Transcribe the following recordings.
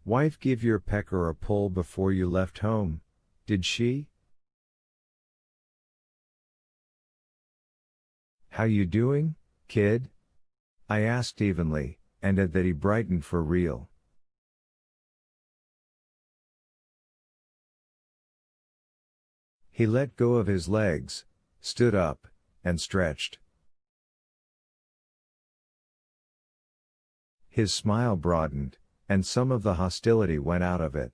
Wife give your pecker a pull before you left home, did she? How you doing, kid? I asked evenly, and at that he brightened for real. He let go of his legs, stood up, and stretched. His smile broadened, and some of the hostility went out of it.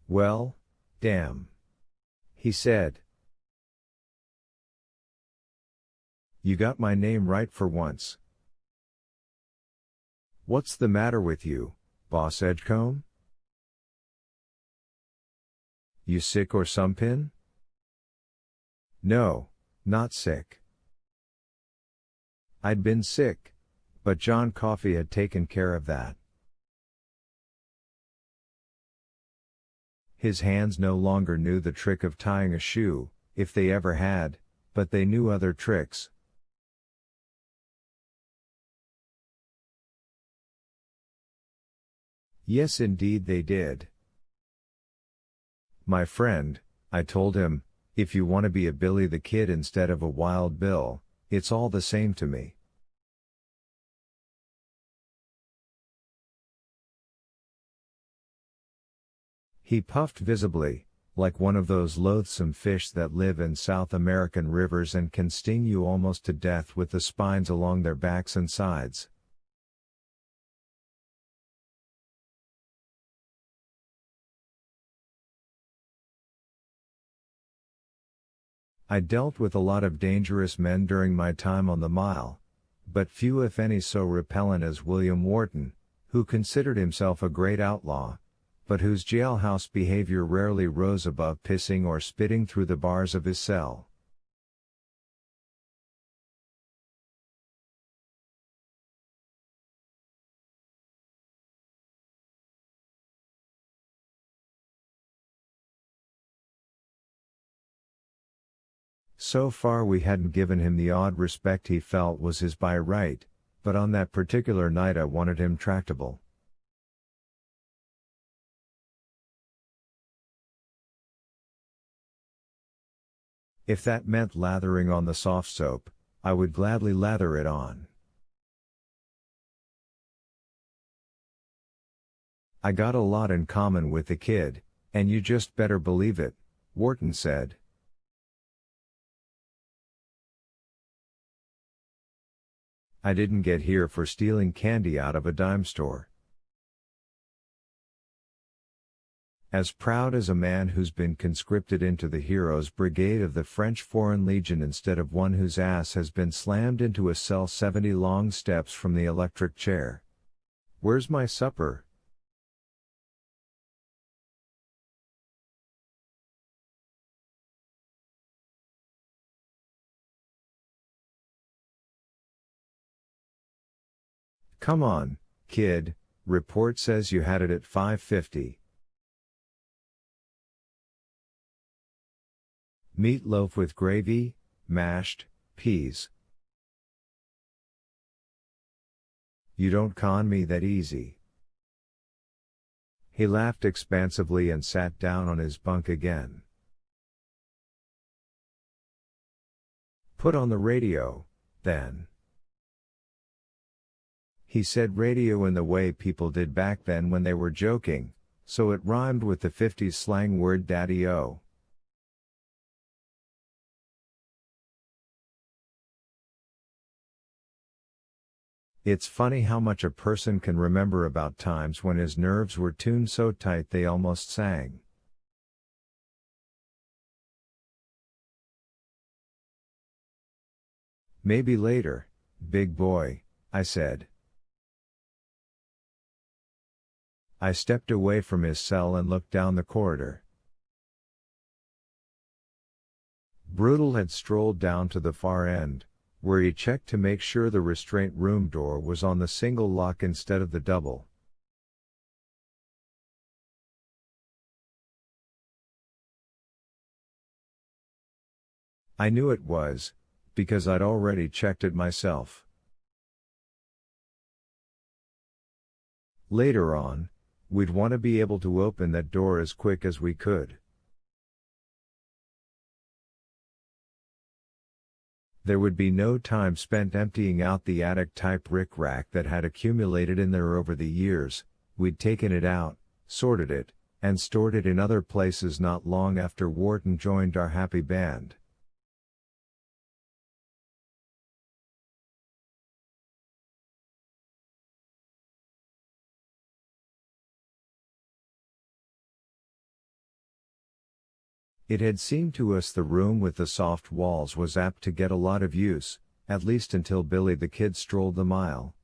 Well, damn, he said. You got my name right for once. What's the matter with you, Boss Edgecombe? You sick or somepin? No, not sick. I'd been sick, but John Coffey had taken care of that. His hands no longer knew the trick of tying a shoe, if they ever had, but they knew other tricks. Yes, indeed they did. My friend, I told him, if you want to be a Billy the Kid instead of a Wild Bill, it's all the same to me. He puffed visibly, like one of those loathsome fish that live in South American rivers and can sting you almost to death with the spines along their backs and sides. I dealt with a lot of dangerous men during my time on the mile, but few if any so repellent as William Wharton, who considered himself a great outlaw, but whose jailhouse behavior rarely rose above pissing or spitting through the bars of his cell. So far we hadn't given him the odd respect he felt was his by right, but on that particular night I wanted him tractable. If that meant lathering on the soft soap, I would gladly lather it on. I got a lot in common with the kid, and you just better believe it, Wharton said. I didn't get here for stealing candy out of a dime store. As proud as a man who's been conscripted into the Heroes Brigade of the French Foreign Legion instead of one whose ass has been slammed into a cell 70 long steps from the electric chair. Where's my supper? Come on, kid, report says you had it at 5:50. Meatloaf with gravy, mashed, peas. You don't con me that easy. He laughed expansively and sat down on his bunk again. Put on the radio, then. He said radio in the way people did back then when they were joking, so it rhymed with the 50s slang word daddy-o. It's funny how much a person can remember about times when his nerves were tuned so tight they almost sang. Maybe later, big boy, I said. I stepped away from his cell and looked down the corridor. Brutal had strolled down to the far end, where he checked to make sure the restraint room door was on the single lock instead of the double. I knew it was, because I'd already checked it myself. Later on, we'd want to be able to open that door as quick as we could. There would be no time spent emptying out the attic-type rick-rack that had accumulated in there over the years. We'd taken it out, sorted it, and stored it in other places not long after Wharton joined our happy band. It had seemed to us the room with the soft walls was apt to get a lot of use, at least until Billy the Kid strolled the mile.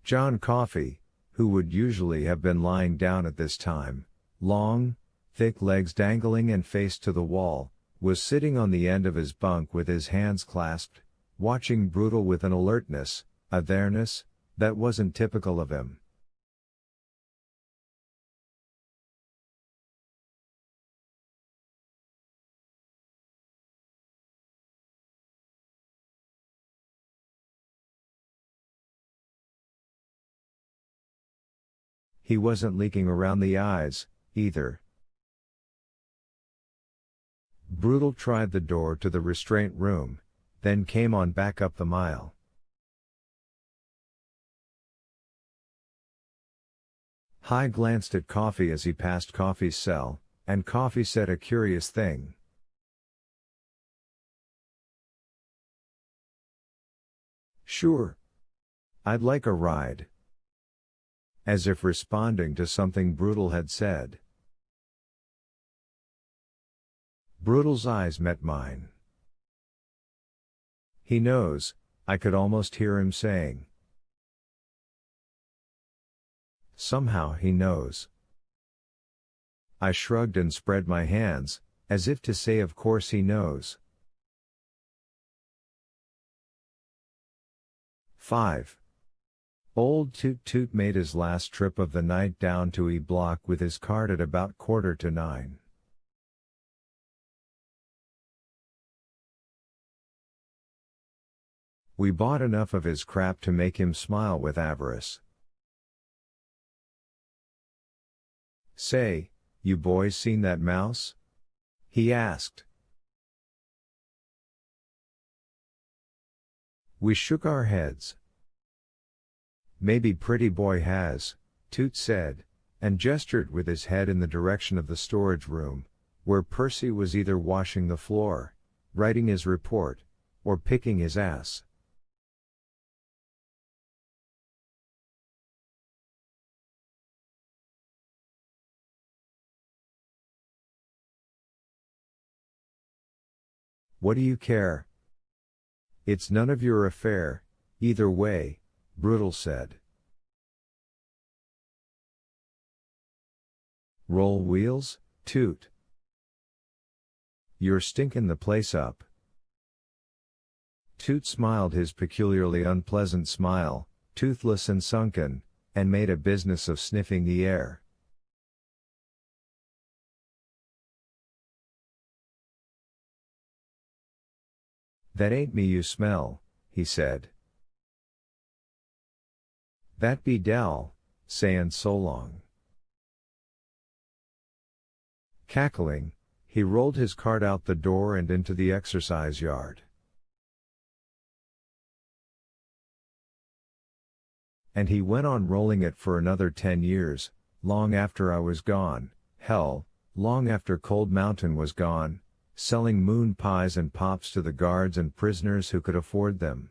John Coffey, who would usually have been lying down at this time, long, thick legs dangling and face to the wall, was sitting on the end of his bunk with his hands clasped, watching Brutal with an alertness, a there-ness, that wasn't typical of him. He wasn't leaking around the eyes, either. Brutal tried the door to the restraint room, then came on back up the mile. High glanced at Coffey as he passed Coffey's cell, and Coffey said a curious thing. "Sure. I'd like a ride." As if responding to something Brutal had said. Brutal's eyes met mine. "He knows," I could almost hear him saying. "Somehow he knows." I shrugged and spread my hands, as if to say of course he knows. 5. Old Toot Toot made his last trip of the night down to E Block with his cart at about 8:45. We bought enough of his crap to make him smile with avarice. "Say, you boys seen that mouse?" he asked. We shook our heads. "Maybe Pretty Boy has," Toot said, and gestured with his head in the direction of the storage room, where Percy was either washing the floor, writing his report, or picking his ass. "What do you care? It's none of your affair, either way," Brutal said. "Roll wheels, Toot. You're stinking the place up." Toot smiled his peculiarly unpleasant smile, toothless and sunken, and made a business of sniffing the air. "That ain't me you smell," he said. "That be Dell, sayin' so long." Cackling, he rolled his cart out the door and into the exercise yard. And he went on rolling it for another 10 years, long after I was gone, hell, long after Cold Mountain was gone, selling moon pies and pops to the guards and prisoners who could afford them.